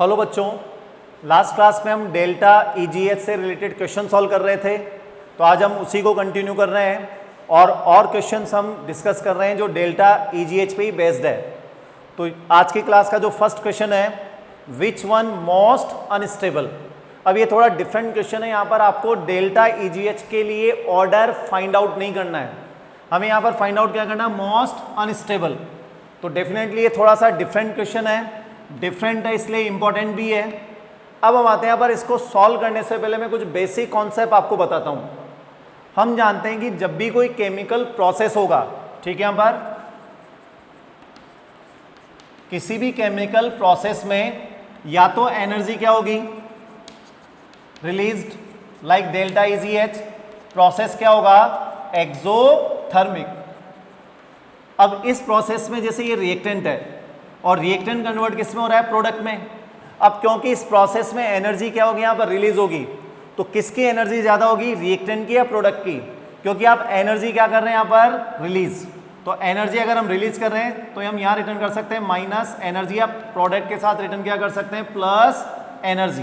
Hello बच्चों, last class में हम डेल्टा ईजीएच से रिलेटेड क्वेश्चन सॉल्व कर रहे थे। तो आज हम उसी को कंटिन्यू कर रहे हैं और क्वेश्चंस हम डिस्कस कर रहे हैं जो डेल्टा ईजीएच पे ही बेस्ड है। तो आज की क्लास का जो फर्स्ट क्वेश्चन है, विच वन मोस्ट अनस्टेबल। अब ये थोड़ा डिफरेंट क्वेश्चन है। यहाँ पर आपको डेल्टा ईजीएच के लिए ऑर्डर फाइंड आउट नहीं करना है, हमें यहाँ पर फाइंड आउट क्या करना है, मोस्ट अनस्टेबल। तो डेफिनेटली ये थोड़ा सा डिफरेंट क्वेश्चन है, डिफरेंट है इसलिए इंपॉर्टेंट भी है। अब हम आते हैं यहाँ पर, इसको सॉल्व करने से पहले मैं कुछ बेसिक कॉन्सेप्ट आपको बताता हूँ। हम जानते हैं कि जब भी कोई केमिकल प्रोसेस होगा, ठीक है, यहाँ पर किसी भी केमिकल प्रोसेस में या तो एनर्जी क्या होगी, रिलीज्ड, लाइक डेल्टा ईजीएच। प्रोसेस क्या होगा, एक्सोथर्मिक। अब इस प्रोसेस में जैसे ये रिएक्टेंट है और रिएक्टेंट कन्वर्ट किस में हो रहा है, प्रोडक्ट में। अब क्योंकि इस प्रोसेस में एनर्जी क्या होगी, यहाँ पर रिलीज होगी, तो किसकी एनर्जी ज़्यादा होगी, रिएक्टेंट की या प्रोडक्ट की। क्योंकि आप एनर्जी क्या कर रहे हैं यहाँ पर, रिलीज। तो एनर्जी अगर हम रिलीज कर रहे हैं तो हम यहाँ रिटर्न कर सकते हैं माइनस एनर्जी, आप प्रोडक्ट के साथ रिटर्न क्या कर सकते हैं, प्लस एनर्जी।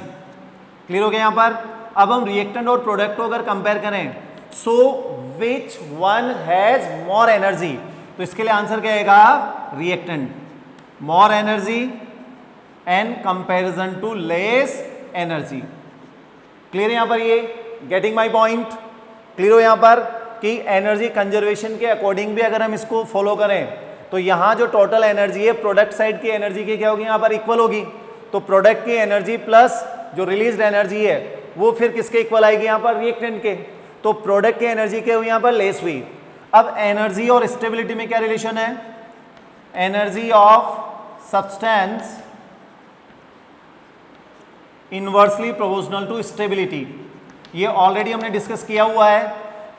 क्लियर हो गया यहाँ पर। अब हम रिएक्टेंट और प्रोडक्ट को अगर कंपेयर करें, so which one has more energy, तो इसके लिए आंसर क्या आएगा, reactant. more energy and comparison to less energy। Clear है यहाँ पर, ये गेटिंग माई पॉइंट। क्लियर हो यहाँ पर कि एनर्जी कंजर्वेशन के अकॉर्डिंग भी अगर हम इसको फॉलो करें तो यहाँ जो टोटल एनर्जी है प्रोडक्ट साइड की एनर्जी की क्या होगी, यहाँ पर इक्वल होगी। तो प्रोडक्ट की एनर्जी प्लस जो रिलीज्ड एनर्जी है वो फिर किसके इक्वल आएगी, यहाँ पर रिएक्टेंट के। तो प्रोडक्ट की एनर्जी क्या हुई, यहाँ पर लेस हुई। अब एनर्जी और स्टेबिलिटी में क्या रिलेशन है, energy of substance inversely proportional to stability. ये ऑलरेडी हमने डिस्कस किया हुआ है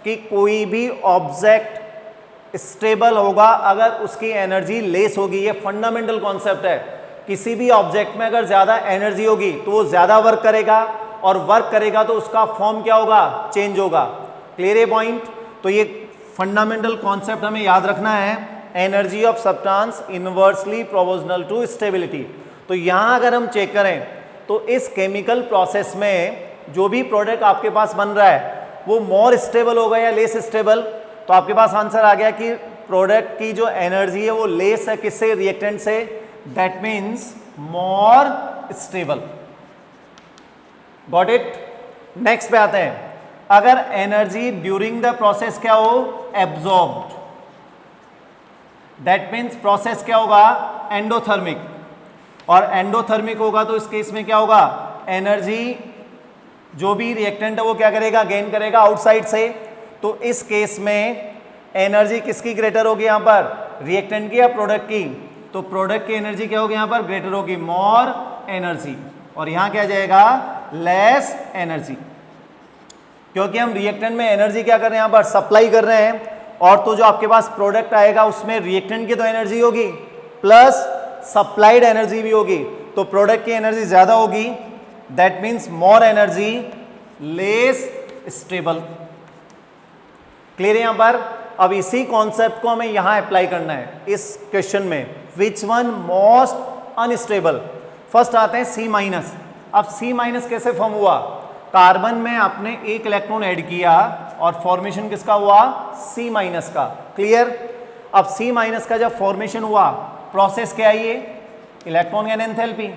कि कोई भी ऑब्जेक्ट स्टेबल होगा अगर उसकी एनर्जी लेस होगी। ये फंडामेंटल कॉन्सेप्ट है। किसी भी ऑब्जेक्ट में अगर ज्यादा एनर्जी होगी तो वो ज्यादा वर्क करेगा, और वर्क करेगा तो उसका फॉर्म क्या होगा, चेंज होगा। क्लियर है पॉइंट। तो ये फंडामेंटल कॉन्सेप्ट हमें याद रखना है, energy of substance inversely proportional to stability. तो यहां अगर हम चेक करें तो इस केमिकल प्रोसेस में जो भी प्रोडक्ट आपके पास बन रहा है वो मोर स्टेबल होगा या लेस स्टेबल। तो आपके पास आंसर आ गया कि प्रोडक्ट की जो एनर्जी है वो लेस है, किससे, रिएक्टेंट से। That means more stable. Got it. Next पे आते हैं, अगर एनर्जी ड्यूरिंग द प्रोसेस क्या हो, एब्जॉर्ब्ड, दैट मीन्स प्रोसेस क्या होगा, एंडोथर्मिक। और एंडोथर्मिक होगा तो इस केस में क्या होगा, एनर्जी जो भी रिएक्टेंट है वो क्या करेगा, गेन करेगा आउटसाइड से। तो इस केस में एनर्जी किसकी ग्रेटर होगी, यहाँ पर रिएक्टेंट की या प्रोडक्ट की। तो प्रोडक्ट की एनर्जी क्या होगी, यहाँ पर ग्रेटर होगी, मोर एनर्जी। और यहाँ क्या जाएगा, लेस एनर्जी। क्योंकि हम रिएक्टेंट में एनर्जी क्या कर रहे हैं, यहाँ पर सप्लाई कर रहे हैं, और तो जो आपके पास प्रोडक्ट आएगा उसमें रिएक्टेंट की तो एनर्जी होगी प्लस सप्लाइड एनर्जी भी होगी। तो प्रोडक्ट की एनर्जी ज्यादा होगी, that means more energy, less stable. Clear है यहाँ पर। अब इसी कॉन्सेप्ट को हमें यहां अप्लाई करना है इस क्वेश्चन में, which one most unstable. First आते हैं सी माइनस। अब सी माइनस कैसे फॉर्म हुआ, कार्बन में आपने एक इलेक्ट्रॉन ऐड किया और फॉर्मेशन किसका हुआ, सी माइनस का। क्लियर। अब सी माइनस का जब फॉर्मेशन हुआ, प्रोसेस क्या है, ये इलेक्ट्रॉन गेन एंथैल्पी,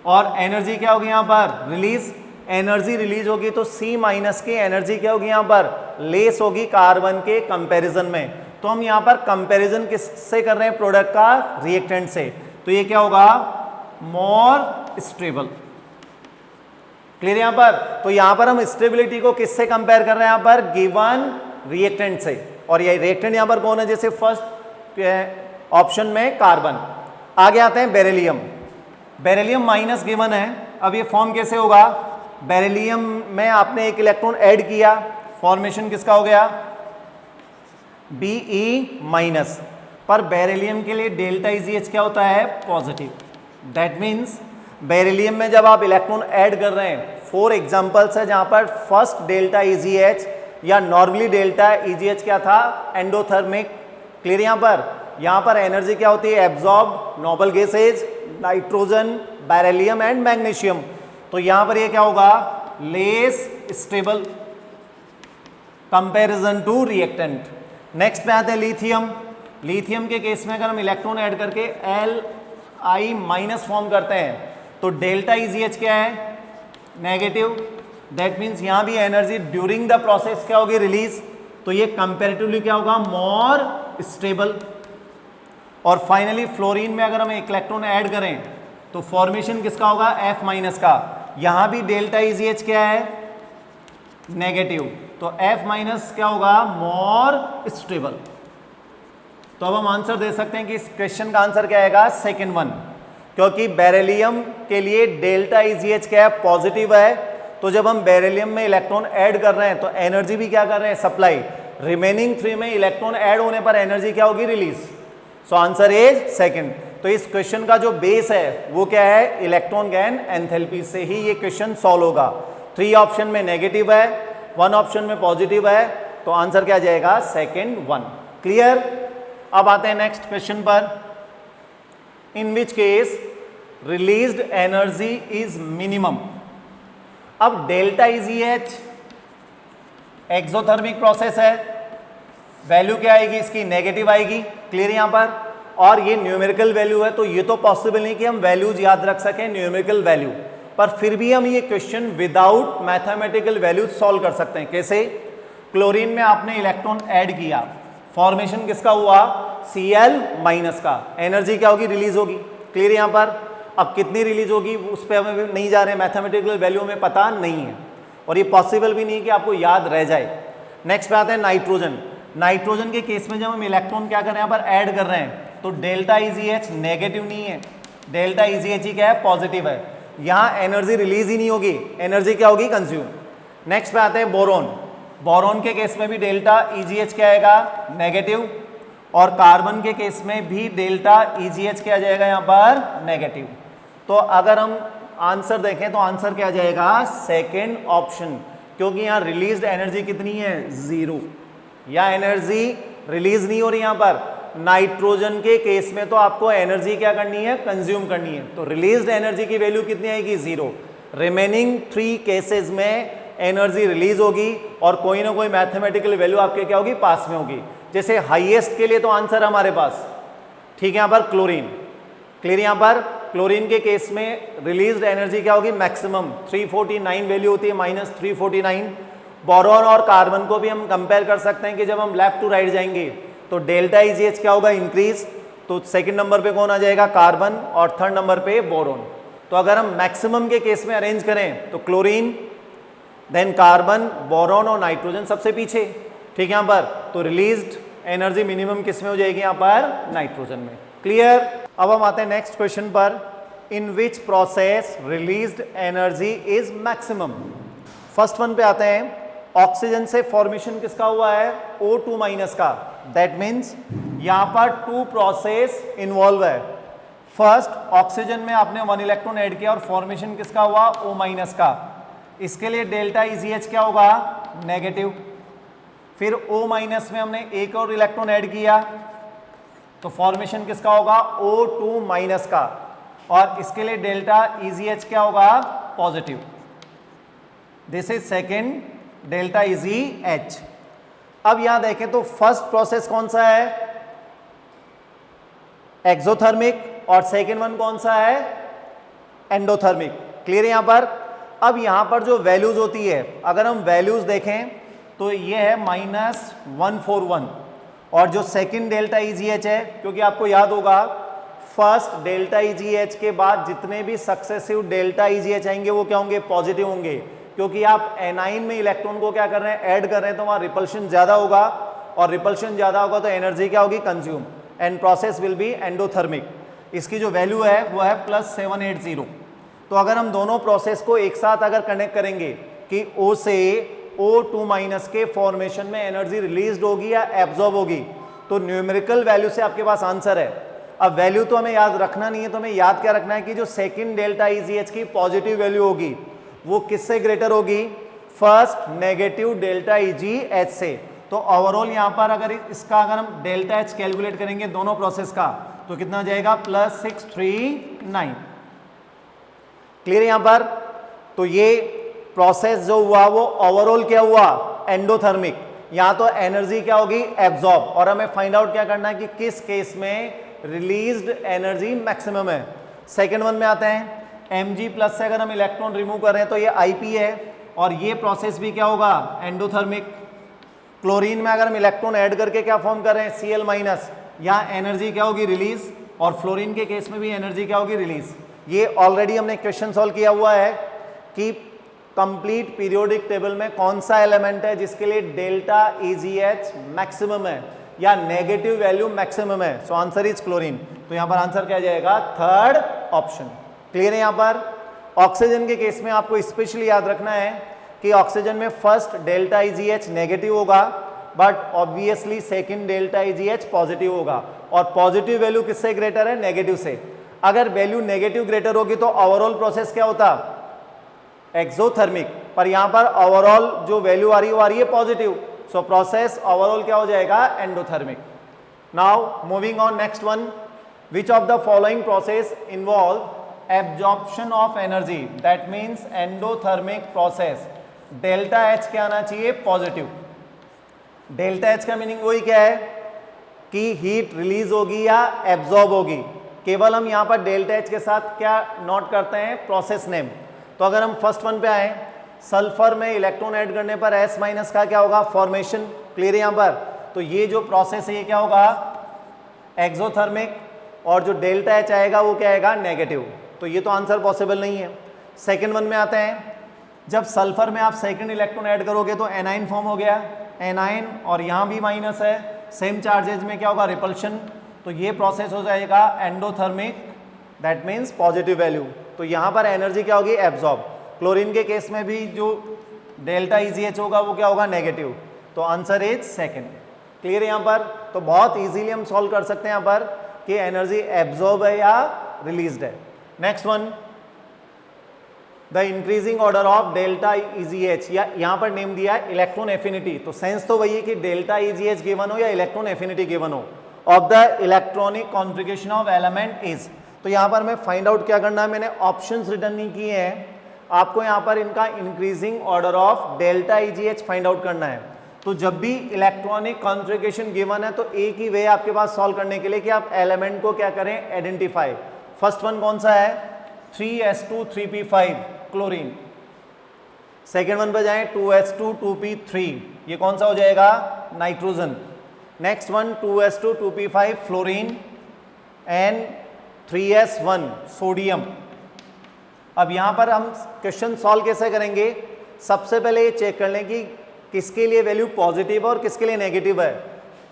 और एनर्जी क्या होगी यहाँ पर, रिलीज। एनर्जी रिलीज होगी तो सी माइनस की एनर्जी क्या होगी, यहाँ पर लेस होगी कार्बन के कंपैरिजन में। तो हम यहाँ पर कंपैरिजन किससे कर रहे हैं, प्रोडक्ट का रिएक्टेंट से। तो ये क्या होगा, मोर स्टेबल। क्लियर यहाँ पर। तो यहाँ पर हम स्टेबिलिटी को किससे कंपेयर कर रहे हैं, यहाँ पर गिवन रिएक्टेंट से। और ये रिएक्टेंट यहाँ पर कौन है, जैसे फर्स्ट ऑप्शन में कार्बन। आगे आते हैं बेरिलियम। बेरिलियम माइनस गिवन है। अब ये फॉर्म कैसे होगा, बेरिलियम में आपने एक इलेक्ट्रॉन ऐड किया, फॉर्मेशन किसका हो गया, Be माइनस। पर बेरिलियम के लिए डेल्टा ईजीएच क्या होता है, पॉजिटिव। दैट मीन्स बेरिलियम में जब आप इलेक्ट्रॉन ऐड कर रहे हैं, 4 एग्जांपल्स है जहां पर फर्स्ट डेल्टा ईजीएच या नॉर्मली डेल्टा ईजीएच क्या था, एंडोथर्मिक। क्लियर। यहाँ पर एनर्जी क्या होती है, absorb, noble gases, nitrogen, beryllium and magnesium. तो यहां पर ये क्या होगा, less stable comparison to reactant. Next पे आते हैं लिथियम। लिथियम के केस में अगर हम इलेक्ट्रॉन ऐड करके Li- फॉर्म करते हैं तो डेल्टा EgH क्या है, नेगेटिव। दैट मीन्स यहां भी एनर्जी ड्यूरिंग द प्रोसेस क्या होगी, रिलीज। तो ये कंपैरेटिवली क्या होगा, मोर स्टेबल। और फाइनली फ्लोरीन में अगर हम एक इलेक्ट्रॉन ऐड करें तो फॉर्मेशन किसका होगा, F- का। यहां भी डेल्टा EgH क्या है, नेगेटिव। तो F- क्या होगा, मोर स्टेबल। तो अब हम आंसर दे सकते हैं कि इस क्वेश्चन का आंसर क्या आएगा, सेकंड वन, क्योंकि बेरिलियम के लिए डेल्टा EgH क्या है, पॉजिटिव है। तो जब हम बेरिलियम में इलेक्ट्रॉन ऐड कर रहे हैं तो एनर्जी भी क्या कर रहे हैं, सप्लाई। रिमेनिंग 3 में इलेक्ट्रॉन ऐड होने पर एनर्जी क्या होगी, release. So answer is second. तो इस क्वेश्चन का जो बेस है वो क्या है, इलेक्ट्रॉन गैन एंथैल्पी से ही ये क्वेश्चन सॉल्व होगा। 3 ऑप्शन में नेगेटिव है, 1 ऑप्शन में पॉजिटिव है, तो आंसर क्या जाएगा, सेकंड वन। क्लियर। अब आते हैं नेक्स्ट क्वेश्चन पर। In which case released energy is minimum. अब डेल्टा EgH एक्सोथर्मिक प्रोसेस है, वैल्यू क्या आएगी इसकी, नेगेटिव आएगी। क्लियर यहां पर। और ये न्यूमेरिकल वैल्यू है, तो ये तो पॉसिबल नहीं कि हम वैल्यूज याद रख सकें न्यूमेरिकल वैल्यू, पर फिर भी हम ये question without mathematical values solve कर सकते हैं। कैसे, क्लोरीन में आपने इलेक्ट्रॉन ऐड किया, फॉर्मेशन किसका हुआ, Cl- का। एनर्जी क्या होगी, रिलीज होगी। क्लियर यहां पर। अब कितनी रिलीज होगी उस पर हमें नहीं जा रहे हैं, मैथमेटिकल वैल्यू हमें पता नहीं है, और ये पॉसिबल भी नहीं कि आपको याद रह जाए। नेक्स्ट पे आते हैं नाइट्रोजन। नाइट्रोजन के केस में जब हम इलेक्ट्रॉन क्या कर रहे हैं, यहाँ पर ऐड कर रहे हैं, तो डेल्टा EgH नेगेटिव नहीं है, डेल्टा EgH ही क्या है, पॉजिटिव है। यहाँ एनर्जी रिलीज ही नहीं होगी, एनर्जी क्या होगी, कंज्यूम। नेक्स्ट पे आते हैं बोरोन। बोरोन के केस में भी डेल्टा EgH क्या आएगा, नेगेटिव। और कार्बन के केस में भी डेल्टा EgH क्या आ जाएगा यहाँ पर, नेगेटिव। तो अगर हम आंसर देखें तो आंसर क्या आ जाएगा, सेकेंड ऑप्शन, क्योंकि यहाँ रिलीज्ड एनर्जी कितनी है, 0। या एनर्जी रिलीज नहीं हो रही यहाँ पर। नाइट्रोजन के केस में तो आपको एनर्जी क्या करनी है, कंज्यूम करनी है, तो रिलीज्ड एनर्जी की वैल्यू कितनी आएगी, 0। रिमेनिंग 3 केसेस में एनर्जी रिलीज होगी और कोई ना कोई मैथमेटिकल वैल्यू आपके क्या होगी, पास में होगी। जैसे हाईएस्ट के लिए तो आंसर हमारे पास, ठीक है, यहाँ पर क्लोरीन। क्लियर। यहाँ पर क्लोरीन के केस में रिलीज्ड एनर्जी क्या होगी, मैक्सिमम 349 वैल्यू होती है, -349। बोरॉन और कार्बन को भी हम कंपेयर कर सकते हैं कि जब हम लेफ्ट टू राइट जाएंगे तो डेल्टा EgH क्या होगा, इंक्रीज। तो सेकंड नंबर पे कौन आ जाएगा, कार्बन, और थर्ड नंबर पे बोरॉन। तो अगर हम मैक्सिमम के केस में अरेंज करें तो क्लोरीन, देन कार्बन, बोरॉन और नाइट्रोजन सबसे पीछे, ठीक है यहाँ पर। तो रिलीज्ड एनर्जी मिनिमम किस में हो जाएगी, यहाँ पर नाइट्रोजन में। क्लियर। अब हम आते हैं नेक्स्ट क्वेश्चन पर। In which process released energy is maximum. First one पे आते हैं। ऑक्सीजन से फॉर्मेशन किसका हुआ है, O2- का। दैट मीन्स यहां पर 2 प्रोसेस इन्वॉल्व है। फर्स्ट, ऑक्सीजन में आपने 1 इलेक्ट्रॉन ऐड किया और फॉर्मेशन किसका हुआ, O- का। इसके लिए डेल्टा EgH क्या होगा, नेगेटिव। फिर O- में हमने एक और इलेक्ट्रॉन ऐड किया तो फॉर्मेशन किसका होगा, O2- का, और इसके लिए डेल्टा EgH क्या होगा, positive. This is second, delta EgH। अब यहां देखें तो फर्स्ट प्रोसेस कौन सा है, एक्सोथर्मिक, और सेकेंड वन कौन सा है, एंडोथर्मिक। क्लियर यहां पर। अब यहां पर जो वैल्यूज होती है, अगर हम वैल्यूज देखें तो ये है -141, और जो सेकेंड डेल्टा EgH है, क्योंकि आपको याद होगा फर्स्ट डेल्टा EgH के बाद जितने भी सक्सेसिव डेल्टा EgH आएंगे वो क्या होंगे, पॉजिटिव होंगे, क्योंकि आप एनाइन में इलेक्ट्रॉन को क्या कर रहे हैं, ऐड कर रहे हैं, तो वहां रिपल्शन ज्यादा होगा, और रिपल्शन ज्यादा होगा तो एनर्जी क्या होगी, consume, and process will be endothermic. इसकी जो वैल्यू है वो है +780। तो अगर हम दोनों प्रोसेस को एक साथ अगर कनेक्ट करेंगे कि O से O2- के फॉर्मेशन में एनर्जी रिलीज होगी या एब्जॉर्ब होगी, तो न्यूमेरिकल वैल्यू से आपके पास आंसर है। अब वैल्यू तो हमें याद रखना नहीं है, तो हमें याद क्या रखना है कि जो सेकंड डेल्टा EgH की पॉजिटिव वैल्यू होगी वो किससे ग्रेटर होगी, फर्स्ट नेगेटिव डेल्टा EgH से। तो ओवरऑल यहां पर अगर इसका अगर हम डेल्टा H कैलकुलेट करेंगे दोनों प्रोसेस का, तो कितना जाएगा +639। क्लियर यहां पर? तो ये प्रोसेस जो हुआ वो ओवरऑल क्या हुआ, एंडोथर्मिक। यहां तो एनर्जी क्या होगी, एब्जॉर्ब, और हमें फाइंड आउट क्या करना है कि किस केस में रिलीज्ड एनर्जी मैक्सिमम है। सेकेंड वन में आते हैं, Mg+ से अगर हम इलेक्ट्रॉन रिमूव कर रहे हैं तो ये Ip है, और ये प्रोसेस भी क्या होगा, एंडोथर्मिक। क्लोरीन में अगर हम इलेक्ट्रॉन ऐड करके क्या फॉर्म कर रहे हैं, Cl-, यहाँ एनर्जी क्या होगी, रिलीज, और फ्लोरीन के केस में भी एनर्जी क्या होगी, रिलीज। ये ऑलरेडी हमने क्वेश्चन सॉल्व किया हुआ है कि कंप्लीट पीरियोडिक टेबल में कौन सा एलिमेंट है जिसके लिए डेल्टा EGH मैक्सिमम है या नेगेटिव वैल्यू मैक्सिमम है। सो आंसर इज क्लोरीन। तो यहां पर आंसर क्या जाएगा, थर्ड ऑप्शन। क्लियर है? यहां पर ऑक्सीजन के केस में आपको स्पेशली याद रखना है कि ऑक्सीजन में फर्स्ट डेल्टा EGH नेगेटिव होगा, but obviously second delta EGH positive होगा, और पॉजिटिव वैल्यू किससे ग्रेटर है, नेगेटिव से। अगर वैल्यू नेगेटिव ग्रेटर होगी तो ओवरऑल प्रोसेस क्या होता, एक्सोथर्मिक, पर यहां पर ओवरऑल जो वैल्यू आ रही है पॉजिटिव, सो प्रोसेस ओवरऑल क्या हो जाएगा, endothermic. Now moving on, next one, which of the following process involve absorption of energy, that means endothermic process. Delta H क्या आना चाहिए, पॉजिटिव। डेल्टा H का मीनिंग वही क्या है कि हीट रिलीज होगी या एब्जॉर्ब होगी। केवल हम यहां पर डेल्टा H के साथ क्या नोट करते हैं, प्रोसेस नेम। तो अगर हम फर्स्ट वन पे आए, सल्फर में इलेक्ट्रॉन ऐड करने पर S- का क्या होगा, फॉर्मेशन। क्लियर है यहां पर? तो ये जो प्रोसेस है ये क्या होगा, एक्सोथर्मिक, और जो डेल्टा H आएगा वो क्या आएगा, नेगेटिव। तो ये तो आंसर पॉसिबल नहीं है। सेकेंड वन में आते हैं, जब सल्फर में आप सेकेंड इलेक्ट्रॉन ऐड करोगे तो एनाइन फॉर्म हो गया, एनाइन, और यहाँ भी माइनस है, सेम चार्जेज में क्या होगा, रिपल्शन। तो ये प्रोसेस हो जाएगा endothermic, that means positive value. तो यहाँ पर एनर्जी क्या होगी, एब्जॉर्ब। क्लोरीन के केस में भी जो डेल्टा EGH होगा वो क्या होगा, नेगेटिव। तो आंसर इज सेकेंड। क्लियर है यहाँ पर? तो बहुत इजीली हम सॉल्व कर सकते हैं यहाँ पर कि एनर्जी एब्जॉर्ब है या रिलीज्ड है। Next one, the increasing order of delta EGH, या यहाँ पर नेम दिया है इलेक्ट्रॉन एफिनिटी। तो सेंस तो वही है कि डेल्टा EGH गिवन हो या इलेक्ट्रॉन एफिनिटी गिवन हो, of the electronic configuration of element is. तो यहाँ पर हमें फाइंड आउट क्या करना है, मैंने ऑप्शंस रिटर्न नहीं किए हैं, आपको यहाँ पर इनका increasing order of delta EGH find out करना है। तो जब भी इलेक्ट्रॉनिक कॉन्फ़िगरेशन गिवन है तो एक ही वे आपके पास सॉल्व करने के लिए कि आप एलिमेंट को क्या करें, आइडेंटिफाई। फर्स्ट वन कौन सा है, 3s2 3p5 chlorine. Second one पे जाएं, 2s2 2p3, ये कौन सा हो जाएगा, nitrogen. Next one 2s2 2p5 fluorine, and 3s1 sodium. अब यहां पर हम क्वेश्चन सॉल्व कैसे करेंगे, सबसे पहले ये चेक कर लें कि किसके लिए वैल्यू पॉजिटिव है और किसके लिए नेगेटिव है।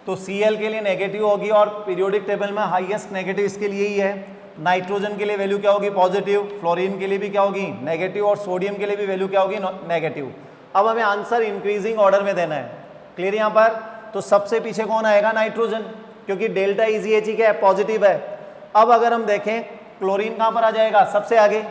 तो Cl के लिए नेगेटिव होगी, और पीरियोडिक टेबल में हाईएस्ट नेगेटिव इसके लिए ही है। नाइट्रोजन के लिए वैल्यू क्या होगी, पॉजिटिव। फ्लोरीन के लिए भी क्या होगी, नेगेटिव, और सोडियम के लिए भी वैल्यू क्या होगी, नेगेटिव। अब हमें आंसर इंक्रीजिंग ऑर्डर में देना है। क्लियर यहां पर? तो सबसे पीछे कौन आएगा, नाइट्रोजन, क्योंकि डेल्टा EGH क्या है, पॉजिटिव है। अब अगर हम देखें क्लोरीन कहां पर आ जाएगा, सबसे आगे।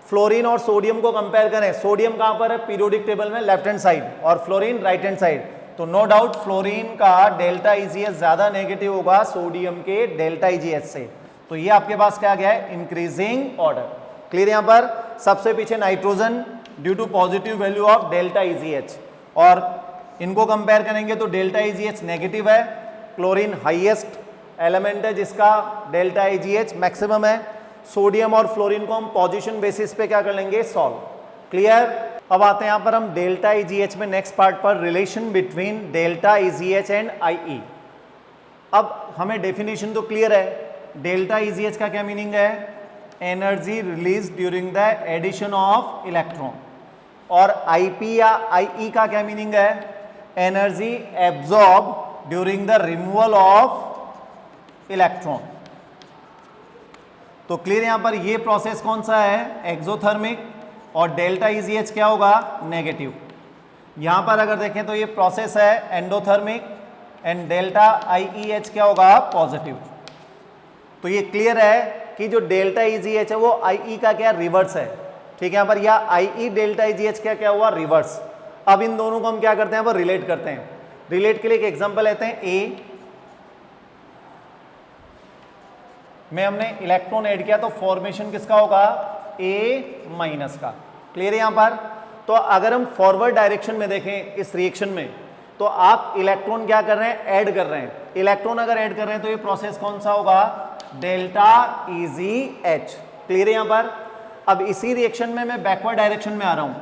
फ्लोरीन और सोडियम को कंपेयर करें, सोडियम कहां पर है पीरियोडिक टेबल में, लेफ्ट हैंड साइड, और फ्लोरीन राइट हैंड साइड। तो नो डाउट फ्लोरीन का डेल्टा EGH ज्यादा नेगेटिव होगा सोडियम के डेल्टा EGH से। तो ये आपके पास क्या आ गया है, इंक्रीजिंग ऑर्डर। क्लियर यहां पर? सबसे पीछे nitrogen due to positive value of delta EGH, और इनको कंपेयर करेंगे तो डेल्टा EGH नेगेटिव है। क्लोरीन हाईएस्ट एलिमेंट है जिसका डेल्टा EGH मैक्सिमम है। सोडियम और फ्लोरीन को हम पोजीशन बेसिस पे क्या कर लेंगे, सॉल्व। क्लियर? अब आते हैं यहां पर हम डेल्टा EGH में नेक्स्ट पार्ट पर, relation between delta EGH and IE। अब हमें डेफिनेशन तो क्लियर है, डेल्टा EGH का क्या मीनिंग है, energy release during the addition of electron, और IP या IE का क्या मीनिंग है, energy absorb during the removal of electron. तो क्लियर यहां पर ये प्रोसेस कौन सा है, एक्सोथर्मिक, और डेल्टा EGH क्या होगा, नेगेटिव। यहां पर अगर देखें तो ये प्रोसेस है एंडोथर्मिक, एंड डेल्टा IEH क्या होगा, पॉजिटिव। तो ये क्लियर है कि जो डेल्टा EGH है वो IE का क्या, रिवर्स है। ठीक है, यहां पर या IE डेल्टा EGH क्या हुआ, रिवर्स। अब इन दोनों को हम क्या करते हैं, वो रिलेट करते हैं। रिलेट के लिए एक एग्जांपल लेते हैं, में हमने इलेक्ट्रॉन ऐड किया तो फॉर्मेशन किसका होगा, ए माइनस का। क्लियर है यहाँ पर। तो अगर हम फॉरवर्ड डायरेक्शन में देखें इस रिएक्शन में, तो आप इलेक्ट्रॉन क्या कर रहे हैं, ऐड कर रहे हैं। इलेक्ट्रॉन अगर ऐड कर रहे हैं तो ये प्रोसेस कौन सा होगा, डेल्टा इजी एच। क्लियर है यहाँ पर। अब इसी रिएक्शन में मैं बैकवर्ड डायरेक्शन में आ रहा हूं,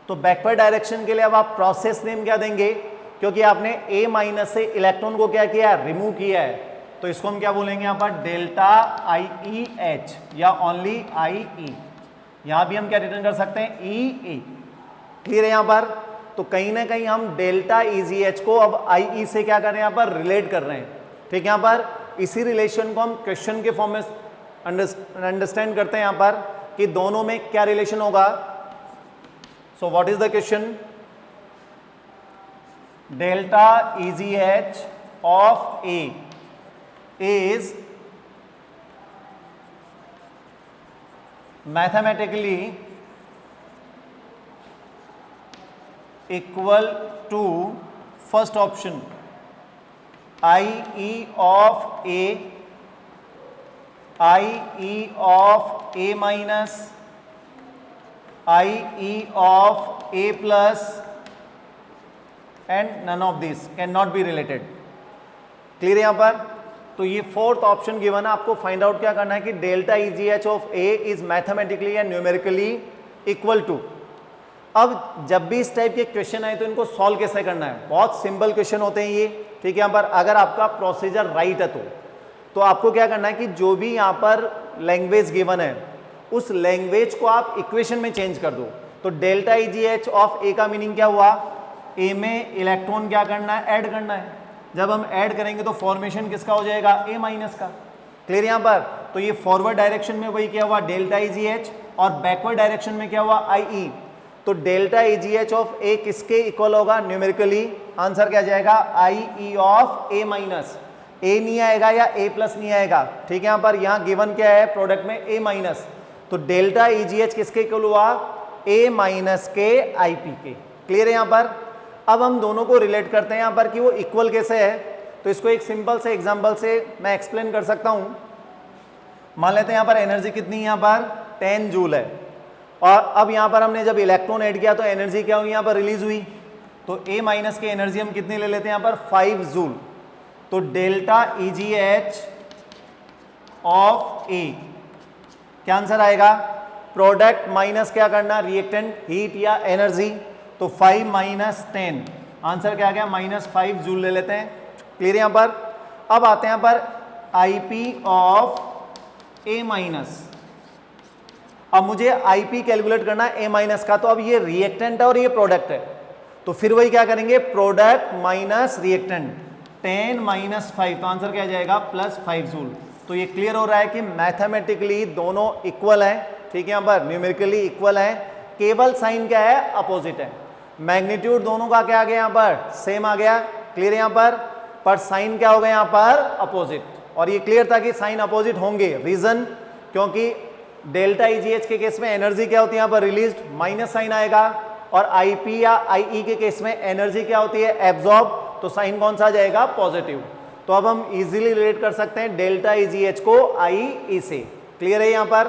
तो बैकवर्ड डायरेक्शन के लिए अब आप प्रोसेस नेम क्या देंगे, क्योंकि आपने ए माइनस से इलेक्ट्रॉन को क्या किया, रिमूव किया है, तो इसको हम क्या बोलेंगे यहाँ पर, डेल्टा आई ई एच या ओनली आई ई। यहां भी हम क्या रिटर्न कर सकते हैं, ई ई। क्लियर है यहाँ पर। तो कहीं ना कहीं हम डेल्टा इजी एच को अब आई ई से क्या कर रहे हैं, यहाँ पर रिलेट कर रहे हैं। ठीक है, यहाँ पर इसी रिलेशन को हम क्वेश्चन के फॉर्म में अंडरस्टैंड करते हैं यहाँ पर कि दोनों में क्या रिलेशन होगा। So what is the question, delta EG H of A is mathematically equal to first option IE of A, IE of A minus, IE of A plus, and none of these cannot be related। Clear है यहाँ पर। तो ये fourth option given है, आपको find out क्या करना है कि delta EG H of A is mathematically and numerically equal to. अब जब भी इस टाइप के क्वेश्चन आए तो इनको सॉल्व कैसे करना है, बहुत सिंपल क्वेश्चन होते हैं ये। ठीक है, यहाँ पर अगर आपका प्रोसीजर राइट है तो आपको क्या करना है कि जो भी यहाँ पर लैंग्वेज गिवन है उस लैंग्वेज को आप इक्वेशन में चेंज कर दो। तो डेल्टा इजी एच ऑफ ए का मीनिंग क्या हुआ, ए में इलेक्ट्रॉन क्या करना है, ऐड करना है। जब हम ऐड करेंगे तो फॉर्मेशन किसका हो जाएगा, ए माइनस का। क्लियर यहाँ पर। तो ये फॉरवर्ड डायरेक्शन में वही क्या हुआ, डेल्टा इजी एच, और बैकवर्ड डायरेक्शन में क्या हुआ, आई ई। तो डेल्टा इजी एच ऑफ ए किसके इक्वल होगा, न्यूमेरिकली आंसर क्या जाएगा, आई ई ऑफ ए माइनस। ए नहीं आएगा या ए प्लस नहीं आएगा। ठीक है, यहाँ पर यहाँ गिवन क्या है, प्रोडक्ट में ए माइनस। तो डेल्टा इजी एच किसके इक्वल हुआ, ए माइनस के आई पी के। क्लियर है यहाँ पर। अब हम दोनों को रिलेट करते हैं यहाँ पर कि वो इक्वल कैसे है। तो इसको एक सिंपल से एग्जांपल से मैं एक्सप्लेन कर सकता हूँ। मान लेते हैं यहाँ पर एनर्जी कितनी, यहाँ पर 10 जूल है, और अब यहाँ पर हमने जब इलेक्ट्रॉन ऐड किया तो एनर्जी क्या हुई, यहाँ पर रिलीज हुई। तो ए माइनस की एनर्जी हम कितनी ले लेते हैं यहाँ पर, 5 जूल। तो डेल्टा इजी एच ऑफ ए क्या आंसर आएगा, प्रोडक्ट माइनस क्या करना, रिएक्टेंट हीट या एनर्जी। तो 5 माइनस 10 आंसर क्या आ गया, -5 जूल ले लेते हैं। क्लियर यहाँ पर। अब आते हैं यहाँ पर I P of A minus. अब मुझे आई पी कैलकुलेट करना है ए माइनस का। तो अब ये रिएक्टेंट है और ये प्रोडक्ट है, तो फिर वही क्या करेंगे, प्रोडक्ट माइनस रिएक्टेंट, 10 माइनस 5, तो आंसर क्या आ जाएगा, +5 जूल। तो ये क्लियर हो रहा है कि मैथमेटिकली दोनों इक्वल हैं। ठीक है, यहाँ पर न्यूमेरिकली इक्वल है, केवल साइन क्या है, अपोजिट है। मैग्नीट्यूड दोनों का क्या आ गया, यहाँ पर सेम आ गया। क्लियर है यहाँ पर साइन क्या हो गया यहाँ पर, अपोजिट। और ये क्लियर था कि साइन अपोजिट होंगे। रीजन, क्योंकि डेल्टा इजीएच के केस में एनर्जी क्या होती है, यहाँ पर रिलीज्ड, माइनस साइन आएगा, और आईपी या आईई के केस में एनर्जी क्या होती है, एब्जॉर्ब, तो साइन कौन सा आ जाएगा, पॉजिटिव। तो अब हम इजीली रिलेट कर सकते हैं डेल्टा इजीएच को आईई से। क्लियर है यहाँ पर।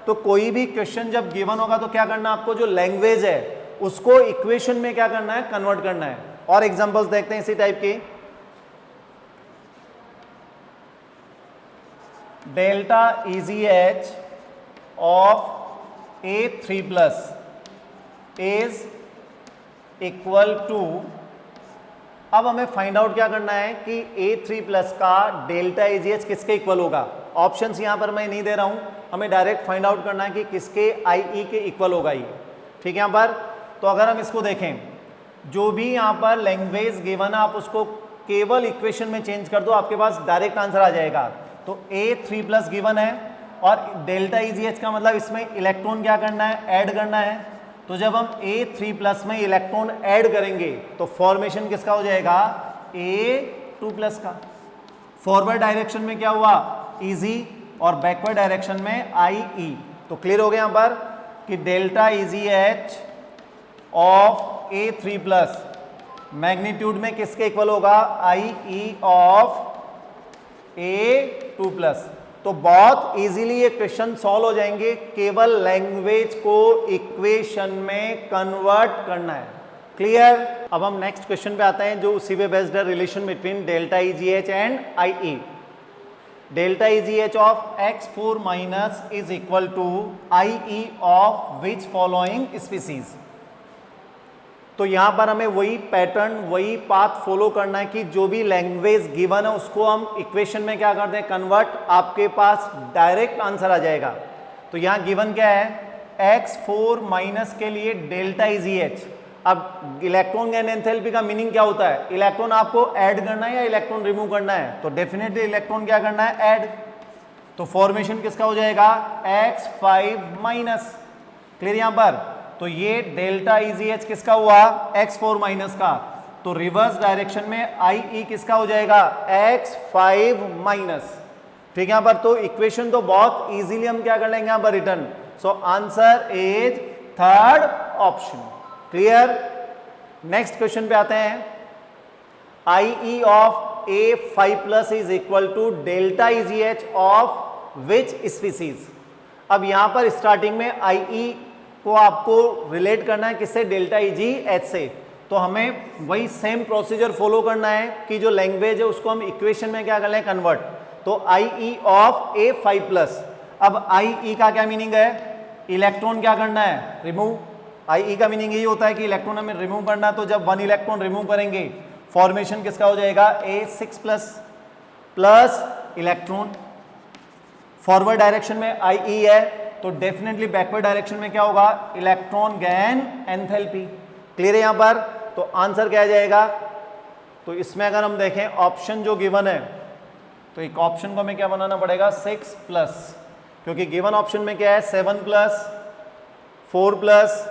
तो कोई भी क्वेश्चन जब गिवन होगा तो क्या करना, आपको जो लैंग्वेज है उसको इक्वेशन में क्या करना है, कन्वर्ट करना है। और एग्जांपल्स देखते हैं इसी टाइप के। Delta EG H of A3+ is equal to, अब हमें फाइंड आउट क्या करना है कि A3+ का डेल्टा इजी एच किसके इक्वल होगा। ऑप्शंस यहां पर मैं नहीं दे रहा हूं, हमें डायरेक्ट फाइंड आउट करना है कि किसके आईई के इक्वल होगा ये। ठीक है, यहाँ पर तो अगर हम इसको देखें, जो भी यहाँ पर लैंग्वेज गिवन है आप उसको केवल इक्वेशन में चेंज कर दो, आपके पास डायरेक्ट आंसर आ जाएगा। तो A3+ गिवन है और डेल्टा इजीएच का मतलब इसमें इलेक्ट्रॉन क्या करना है, ऐड करना है। तो जब हम A3+ में इलेक्ट्रॉन ऐड करेंगे तो फॉर्मेशन किसका हो जाएगा, A2+ का। फॉरवर्ड डायरेक्शन में क्या हुआ, इजी, और बैकवर्ड डायरेक्शन में IE। तो क्लियर हो गया यहाँ पर कि डेल्टा इजीएच ऑफ A3+ मैग्नीट्यूड में किसके इक्वल होगा, IE ऑफ A2+। तो बहुत इजीली ये क्वेश्चन सॉल्व हो जाएंगे, केवल लैंग्वेज को इक्वेशन में कन्वर्ट करना है। क्लियर? अब हम नेक्स्ट क्वेश्चन पे आते हैं जो उसी पे बेस्ड है, relation between delta EGH and IE। Delta EGH of x4 minus is equal to IE of which following species. तो यहां पर हमें वही पैटर्न, वही पाथ फॉलो करना है कि जो भी लैंग्वेज गिवन है उसको हम इक्वेशन में क्या करते हैं, कन्वर्ट, आपके पास डायरेक्ट आंसर आ जाएगा। तो यहां गिवन क्या है, x4 माइनस के लिए डेल्टा EGH। अब इलेक्ट्रॉन गेन एंथैल्पी का मीनिंग क्या होता है, इलेक्ट्रॉन आपको ऐड करना है या इलेक्ट्रॉन रिमूव करना है, तो डेफिनेटली इलेक्ट्रॉन क्या करना है, ऐड। तो फॉर्मेशन किसका हो जाएगा, x5 माइनस। क्लियर यहां पर? तो ये डेल्टा EGH किसका हुआ, x4 माइनस का। तो रिवर्स डायरेक्शन में IE किसका हो जाएगा, x5 माइनस। ठीक है यहां पर? तो इक्वेशन तो बहुत इजीली हम क्या कर लेंगे यहां पर, return. So answer is third option. Clear? Next question पे आते हैं। IE of A5 plus is equal to delta EGH of which species. अब यहां पर स्टार्टिंग में IE को आपको रिलेट करना है किससे, डेल्टा EGH से। तो हमें वही सेम प्रोसीजर फॉलो करना है कि जो लैंग्वेज है उसको हम इक्वेशन में क्या कर लें, कन्वर्ट। तो IE ऑफ A5 प्लस। अब IE का क्या मीनिंग है, इलेक्ट्रॉन क्या करना है, रिमूव। IE का मीनिंग यही होता है कि इलेक्ट्रॉन हमें रिमूव करना, तो जब 1 इलेक्ट्रॉन रिमूव करेंगे फॉर्मेशन किसका हो जाएगा, A6 plus plus electron. Forward direction में IE है तो डेफिनेटली बैकवर्ड डायरेक्शन में क्या होगा, इलेक्ट्रॉन गेन एंथैल्पी। क्लियर है यहां पर? तो आंसर क्या आ जाएगा, तो इसमें अगर हम देखें ऑप्शन जो गिवन है, तो एक ऑप्शन को हमें क्या बनाना पड़ेगा, 6 प्लस, क्योंकि गिवन ऑप्शन में क्या है, 7 plus 4 plus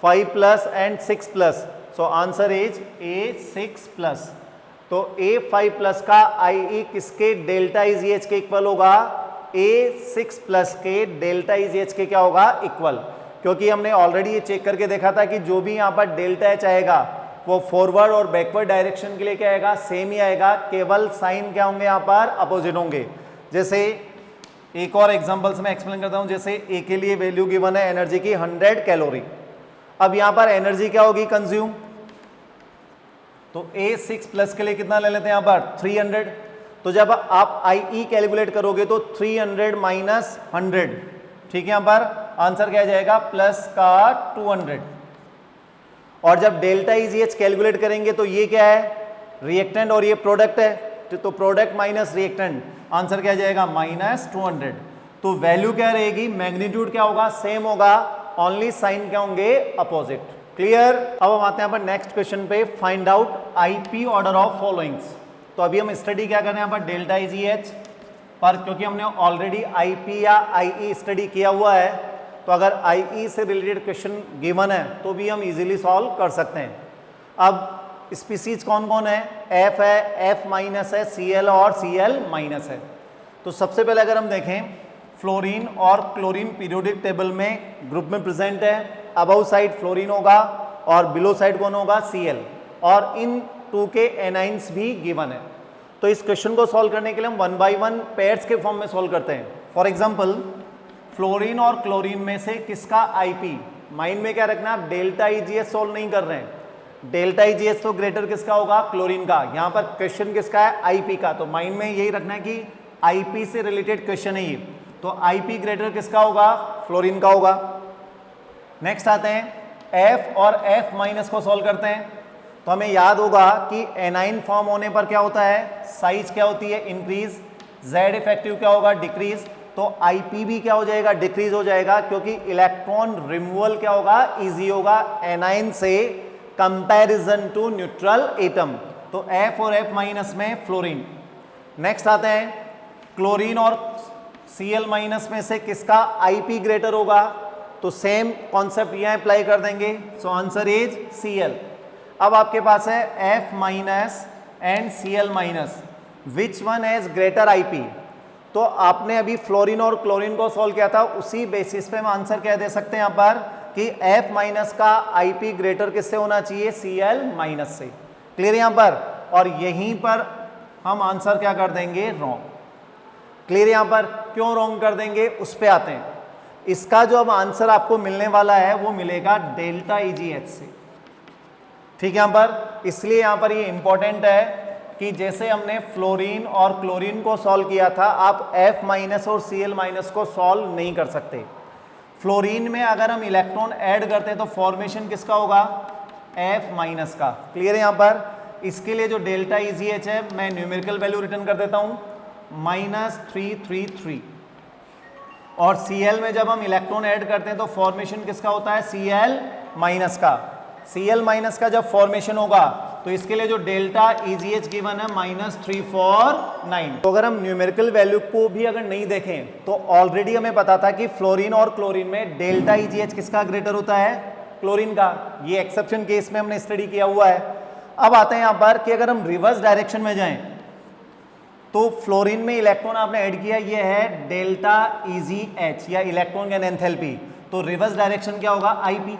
5 plus and 6 plus. So answer is A6 plus. तो A5 प्लस का IE किसके, डेल्टा EGH के इक्वल होगा, A6 प्लस के डेल्टा EGH के क्या होगा, इक्वल। क्योंकि हमने ऑलरेडी ये चेक करके देखा था कि जो भी यहाँ पर डेल्टा H आएगा वो फॉरवर्ड और बैकवर्ड डायरेक्शन के लिए क्या आएगा, सेम ही आएगा, केवल साइन क्या होंगे यहाँ पर, अपोजिट होंगे। जैसे एक और एग्जांपल से मैं एक्सप्लेन करता हूँ। जैसे A के लिए वैल्यू गिवन है एनर्जी की 100 कैलोरी। अब यहाँ पर एनर्जी क्या होगी, कंज्यूम। तो A6 प्लस के लिए कितना ले लेते हैं यहाँ पर, 300। तो जब आप IE कैलकुलेट करोगे तो 300 माइनस 100, ठीक है, यहाँ पर आंसर क्या जाएगा, प्लस का 200। और जब डेल्टा EGH कैलकुलेट करेंगे तो ये क्या है, रिएक्टेंट और ये प्रोडक्ट है, तो प्रोडक्ट माइनस रिएक्टेंट, आंसर क्या जाएगा, माइनस 200। तो वैल्यू क्या रहेगी, मैग्नीट्यूड क्या होगा, सेम होगा, ओनली साइन क्या होंगे, अपोजिट। क्लियर? अब हम आते हैं यहाँ पर नेक्स्ट क्वेश्चन पे, find out IP order of followings. तो अभी हम स्टडी क्या कर रहे हैं यहाँ पर, डेल्टा EGH पर, क्योंकि हमने ऑलरेडी IP या IE स्टडी किया हुआ है, तो अगर IE से रिलेटेड क्वेश्चन गिवन है तो भी हम इजीली सॉल्व कर सकते हैं। अब स्पीसीज कौन कौन है, F है, F माइनस है, Cl और Cl माइनस है। तो सबसे पहले अगर हम देखें, फ्लोरीन और क्लोरीन पीरियोडिक टेबल में ग्रुप में प्रेजेंट है। अबव साइड फ्लोरीन होगा और बिलो साइड कौन होगा, Cl, और इन 2 के एनाइंस भी गिवन है। तो इस क्वेश्चन को सॉल्व करने के लिए हम 1 बाय 1 पेयर्स के फॉर्म में सॉल्व करते हैं। फॉर एग्जांपल, फ्लोरीन और क्लोरीन में से किसका IP, माइंड में क्या रखना है, आप डेल्टा EGH सॉल्व नहीं कर रहे हैं, डेल्टा EGH तो ग्रेटर किसका होगा, क्लोरीन का। यहाँ पर क्वेश्चन किसका है, IP का। तो माइंड में यही रखना है कि IP से रिलेटेड क्वेश्चन है ये, तो IP ग्रेटर किसका होगा, फ्लोरीन का होगा। नेक्स्ट आते हैं F और F माइनस को सॉल्व करते हैं। तो हमें याद होगा कि एनाइन फॉर्म होने पर क्या होता है, साइज क्या होती है, इंक्रीज, Z इफेक्टिव क्या होगा, डिक्रीज। तो IP भी क्या हो जाएगा, डिक्रीज हो जाएगा, क्योंकि इलेक्ट्रॉन रिमूवल क्या होगा, इजी होगा एनाइन से कंपैरिजन टू न्यूट्रल एटम। तो F और F माइनस में फ्लोरीन। नेक्स्ट आते हैं, क्लोरीन और Cl माइनस में से किसका IP ग्रेटर होगा, तो सेम कॉन्सेप्ट यहाँ अप्लाई कर देंगे। सो आंसर इज Cl। अब आपके पास है F minus and Cl minus, which one has greater IP। तो आपने अभी फ्लोरीन और क्लोरीन को सॉल्व किया था, उसी बेसिस पे हम आंसर क्या दे सकते हैं यहाँ पर कि F माइनस का IP ग्रेटर किससे होना चाहिए, Cl माइनस से। क्लियर यहाँ पर? और यहीं पर हम आंसर क्या कर देंगे, रॉन्ग। क्लियर? यहां पर क्यों रॉन्ग कर देंगे उस पे आते हैं। इसका जो अब आंसर आपको मिलने वाला है वो मिलेगा डेल्टा EgH से, ठीक है यहां पर। इसलिए यहां पर ये इंपॉर्टेंट है कि जैसे हमने फ्लोरीन और क्लोरीन को सॉल्व किया था, आप F- और Cl- को सॉल्व नहीं कर सकते। फ्लोरीन में अगर हम इलेक्ट्रॉन ऐड करते हैं तो फॉर्मेशन किसका होगा? F- का। क्लियर है यहां पर? इसके लिए जो डेल्टा EgH है मैं न्यूमेरिकल वैल्यू रिटर्न कर देता हूं, -333। और Cl में जब हम इलेक्ट्रॉन ऐड करते हैं तो फॉर्मेशन किसका होता है? Cl- का। Cl- का जब फॉर्मेशन होगा तो इसके लिए जो डेल्टा EgH गिवन है -349। तो अगर हम न्यूमेरिकल वैल्यू को भी अगर नहीं देखें तो ऑलरेडी हमें पता था कि फ्लोरीन और क्लोरीन में डेल्टा EgH किसका ग्रेटर होता है? क्लोरीन का। ये एक्सेप्शन केस में हमने स्टडी किया हुआ है। अब आते हैं यहां पर कि अगर हम रिवर्स डायरेक्शन में जाएं तो फ्लोरीन में इलेक्ट्रॉन आपने ऐड किया, ये है डेल्टा EgH या इलेक्ट्रॉन गेन एंथैल्पी, तो रिवर्स डायरेक्शन क्या होगा? IP।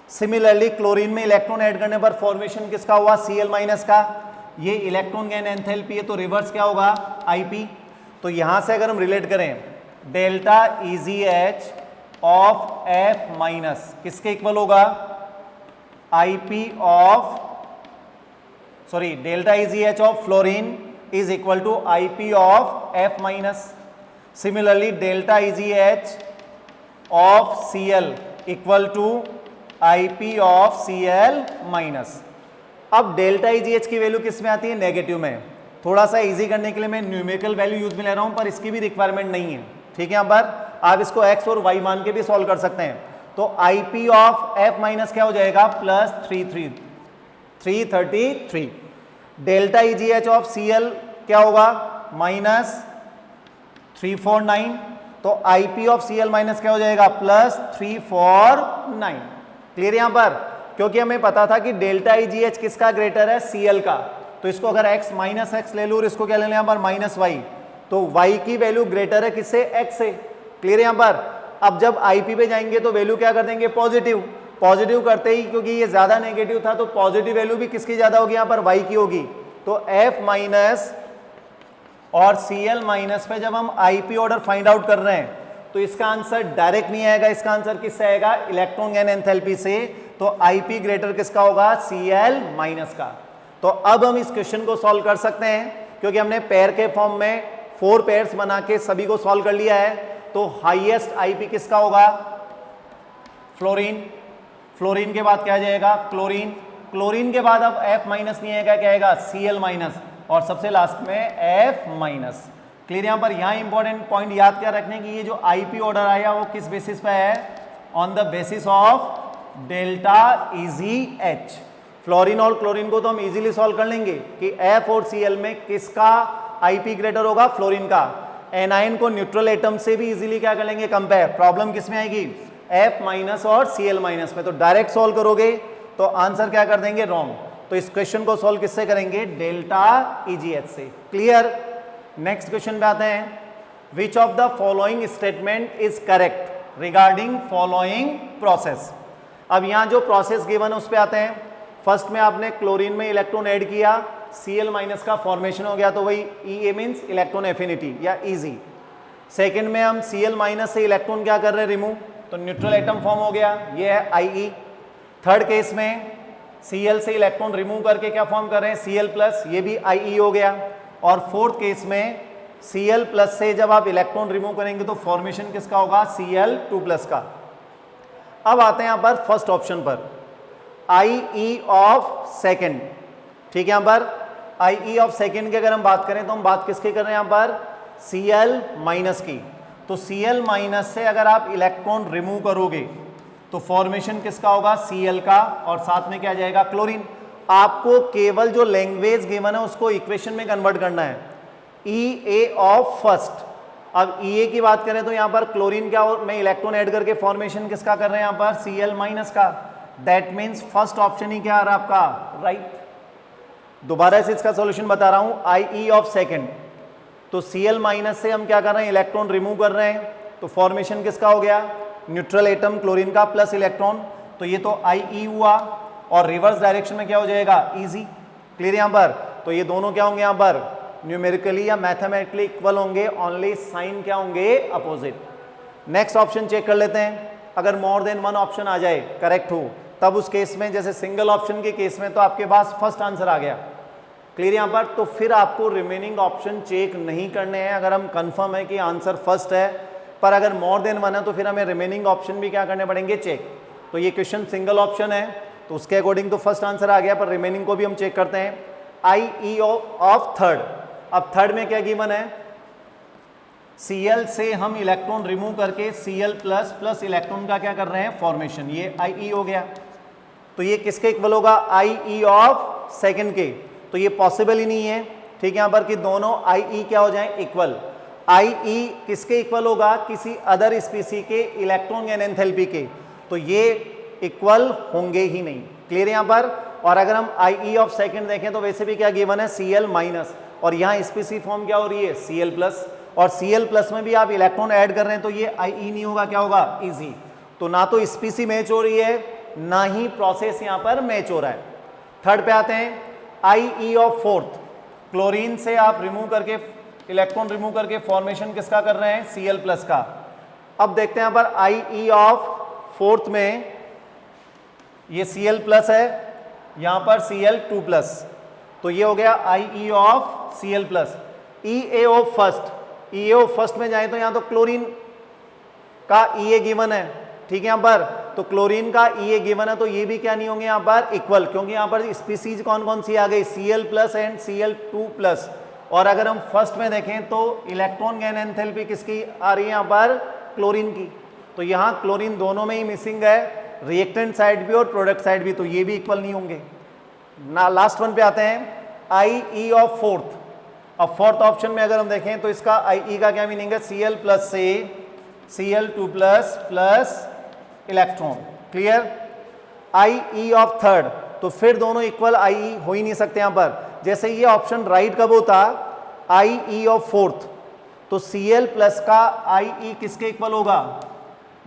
सिमिलरली क्लोरीन में इलेक्ट्रॉन ऐड करने पर फॉर्मेशन किसका हुआ? Cl- का। ये इलेक्ट्रॉन गेन एंथैल्पी है तो रिवर्स क्या होगा? IP। तो यहां से अगर हम रिलेट करें डेल्टा EgH ऑफ F- किसके इक्वल होगा? IP of delta EgH of fluorine is equal to IP of F-. Similarly, delta EgH of Cl equal to IP of Cl-. अब डेल्टा EgH की वैल्यू किस में आती है? Negative में। थोड़ा सा इजी करने के लिए मैं न्यूमेरिकल वैल्यू यूज में ले रहा हूं, पर इसकी भी रिक्वायरमेंट नहीं है, ठीक है। यहां पर आप इसको x और y मान के भी सॉल्व कर सकते हैं। तो IP ऑफ F- क्या हो जाएगा? +333। डेल्टा EgH ऑफ Cl क्या होगा? -349। तो IP ऑफ Cl- क्या हो जाएगा? +349। क्लियर यहां पर? क्योंकि हमें पता था कि डेल्टा EgH किसका ग्रेटर है? Cl का। तो इसको अगर x -x ले लूं और इसको क्या ले लें यहां पर? -y, तो y की वैल्यू ग्रेटर है किससे? x से। क्लियर यहां पर? अब जब IP पे जाएंगे तो वैल्यू क्या कर देंगे? पॉजिटिव। पॉजिटिव करते ही, क्योंकि ये ज्यादा नेगेटिव था, तो पॉजिटिव वैल्यू भी किसकी ज्यादा होगी? यहां पर y की होगी। तो F- और Cl- पे जब हम IP ऑर्डर फाइंड आउट कर रहे हैं तो इसका आंसर डायरेक्ट नहीं आएगा, इसका आंसर किससे आएगा? इलेक्ट्रॉन गेन एंथैल्पी से। तो IP ग्रेटर किसका होगा? Cl- का। तो अब हम इस क्वेश्चन को सॉल्व कर सकते हैं, क्योंकि हमने पेयर के फॉर्म में 4 पेयर्स बना के सभी को सॉल्व कर लिया है। तो हाईएस्ट IP किसका होगा? फ्लोरीन। फ्लोरीन के बाद क्या आ जाएगा? क्लोरीन। क्लोरीन के बाद अब F- नहीं आएगा, क्या आएगा? Cl-। और सबसे लास्ट में F-। क्लियर? यहां पर यहां इंपॉर्टेंट पॉइंट याद क्या रखने की, ये जो IP ऑर्डर आया वो किस बेसिस पे है? On the basis of delta EgH। Fluorine और क्लोरीन को तो हम इजीली सॉल्व कर लेंगे कि F और Cl में किसका IP ग्रेटर होगा? फ्लोरीन का। एनाइन को न्यूट्रल एटम से भी इजीली क्या कर लेंगे? कंपेयर। प्रॉब्लम किस में आएगी? F- और Cl- में। तो डायरेक्ट सॉल्व करोगे तो आंसर क्या कर देंगे? रॉन्ग। तो इस क्वेश्चन को सॉल्व किससे करेंगे? डेल्टा EgH से। क्लियर? नेक्स्ट क्वेश्चन पे आते हैं। Which of the following statement is correct regarding following process. अब यहां जो प्रोसेस गिवन है उस पे आते हैं। फर्स्ट में आपने क्लोरीन में इलेक्ट्रॉन ऐड किया, Cl- का फॉर्मेशन हो गया, तो वही Ea मीन्स इलेक्ट्रॉन एफिनिटी या Eg। सेकेंड में हम Cl- से इलेक्ट्रॉन क्या कर रहे हैं? रिमूव, तो न्यूट्रल एटम फॉर्म हो गया, ये है Ie। थर्ड केस में Cl से इलेक्ट्रॉन रिमूव करके क्या फॉर्म कर रहे हैं? Cl+, ये भी Ie हो गया। और फोर्थ केस में Cl+ से जब आप इलेक्ट्रॉन रिमूव करेंगे तो फॉर्मेशन किसका होगा? Cl2+ का। अब आते हैं यहां पर फर्स्ट ऑप्शन पर, Ie ऑफ सेकेंड। ठीक है, यहां पर Ie ऑफ सेकेंड की अगर हम बात करें तो हम बात किसकी कर रहे हैं? यहां पर Cl- की। तो Cl- से अगर आप इलेक्ट्रॉन रिमूव करोगे तो फॉर्मेशन किसका होगा? Cl का, और साथ में क्या जाएगा? क्लोरीन। आपको केवल जो लैंग्वेज गिवन है उसको इक्वेशन में कन्वर्ट करना है। Ea of first. अब Ea की बात करें तो यहां पर क्लोरीन क्या में इलेक्ट्रॉन ऐड करके फॉर्मेशन किसका कर रहे हैं? यहां पर Cl- का। दैट मीन्स फर्स्ट ऑप्शन ही क्या आ रहा है आपका? राइट। दोबारा से इसका सॉल्यूशन बता रहा हूं। Ie ऑफ सेकेंड, तो Cl- से हम क्या कर रहे हैं? इलेक्ट्रॉन रिमूव कर रहे हैं, तो फॉर्मेशन किसका हो गया? न्यूट्रल एटम क्लोरीन का प्लस इलेक्ट्रॉन, तो ये तो Ie हुआ। और रिवर्स डायरेक्शन में क्या हो जाएगा? Eg। क्लियर यहां पर? तो ये दोनों क्या होंगे? यहां पर न्यूमेरिकली या मैथमेटिकली इक्वल होंगे, ओनली साइन क्या होंगे, अपोजिट। नेक्स्ट ऑप्शन चेक कर लेते हैं। अगर मोर देन वन ऑप्शन आ जाए करेक्ट हो, तब उस केस में, जैसे सिंगल ऑप्शन के केस में तो आपके पास फर्स्ट आंसर आ गया, क्लियर यहाँ पर, तो फिर आपको रिमेनिंग ऑप्शन चेक नहीं करने हैं अगर हम कंफर्म है कि आंसर फर्स्ट है। पर अगर मोर देन वन है तो फिर हमें रिमेनिंग ऑप्शन भी क्या करने पड़ेंगे, चेक। तो ये क्वेश्चन सिंगल ऑप्शन है तो उसके अकॉर्डिंग तो फर्स्ट आंसर आ गया, पर रिमेनिंग को भी हम चेक करते हैं। आई ई ऑफ थर्ड, अब थर्ड में क्या गिवन है, Cl से हम इलेक्ट्रॉन रिमूव करके Cl प्लस प्लस इलेक्ट्रॉन का क्या कर रहे हैं, फॉर्मेशन, ये आई हो गया। तो ये किसके इक्वल होगा, आई ई ऑफ सेकेंड के। तो ये पॉसिबल ही नहीं है, ठीक है, यहाँ पर कि दोनों आई ई क्या हो जाए, इक्वल। आई ई किसके इक्वल होगा, किसी अदर स्पीसी के इलेक्ट्रॉन गेन एंथैल्पी के, तो ये इक्वल होंगे ही नहीं, क्लियर यहाँ पर। और अगर हम आई ई ऑफ सेकेंड देखें तो वैसे भी क्या गिवन है, Cl माइनस, और यहाँ स्पीसी फॉर्म क्या हो रही है, Cl प्लस, और Cl प्लस में भी आप इलेक्ट्रॉन ऐड कर रहे हैं तो ये आई ई नहीं होगा, क्या होगा, इजी। तो ना तो स्पीसी मैच हो रही है, ना ही प्रोसेस यहाँ पर मैच हो रहा है। थर्ड पे आते हैं, आई ई ऑफ फोर्थ, क्लोरीन से आप रिमूव करके इलेक्ट्रॉन रिमूव करके फॉर्मेशन किसका कर रहे हैं, Cl प्लस का। अब देखते हैं यहाँ पर आई ई ऑफ फोर्थ में ये Cl प्लस है, यहाँ पर Cl2 प्लस, तो ये हो गया I E of Cl plus. E A of first, E A of first में जाए तो यहाँ तो क्लोरीन का ई ए गिवन है, ठीक है यहाँ पर, तो क्लोरीन का ई ए गिवन है, तो ये भी क्या नहीं होंगे यहाँ पर इक्वल, क्योंकि यहाँ पर स्पीसीज कौन कौन सी आ गई, Cl plus and Cl2 plus. और अगर हम फर्स्ट में देखें तो इलेक्ट्रॉन गेन एंथैल्पी किसकी आ रही है यहाँ पर, क्लोरीन की, तो यहाँ क्लोरीन दोनों में ही मिसिंग है, रिएक्टेंट साइड भी और प्रोडक्ट साइड भी, तो ये भी इक्वल नहीं होंगे ना। लास्ट वन पे आते हैं, आई ई ऑफ फोर्थ। अब फोर्थ ऑप्शन में अगर हम देखें तो इसका आई ई का क्या मीनिंग है, Cl प्लस से Cl2 plus plus electron, clear. I E of third, तो फिर दोनों इक्वल आई ई हो ही नहीं सकते यहाँ पर। जैसे ये ऑप्शन राइट कब होता, आई ई ऑफ फोर्थ, तो Cl प्लस का आई ई किसके इक्वल होगा,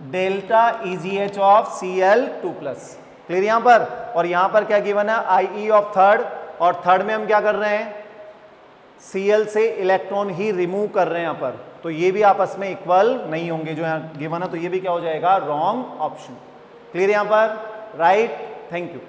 delta EgH of Cl2 plus, clear यहाँ पर। और यहाँ पर क्या गिवन है, आई ई ऑफ थर्ड, और थर्ड में हम क्या कर रहे हैं, Cl से इलेक्ट्रॉन ही रिमूव कर रहे हैं यहाँ पर, तो ये भी आपस में इक्वल नहीं होंगे जो यहाँ गिवन है, तो ये भी क्या हो जाएगा, रॉन्ग ऑप्शन, क्लियर यहाँ पर, राइट। Thank you.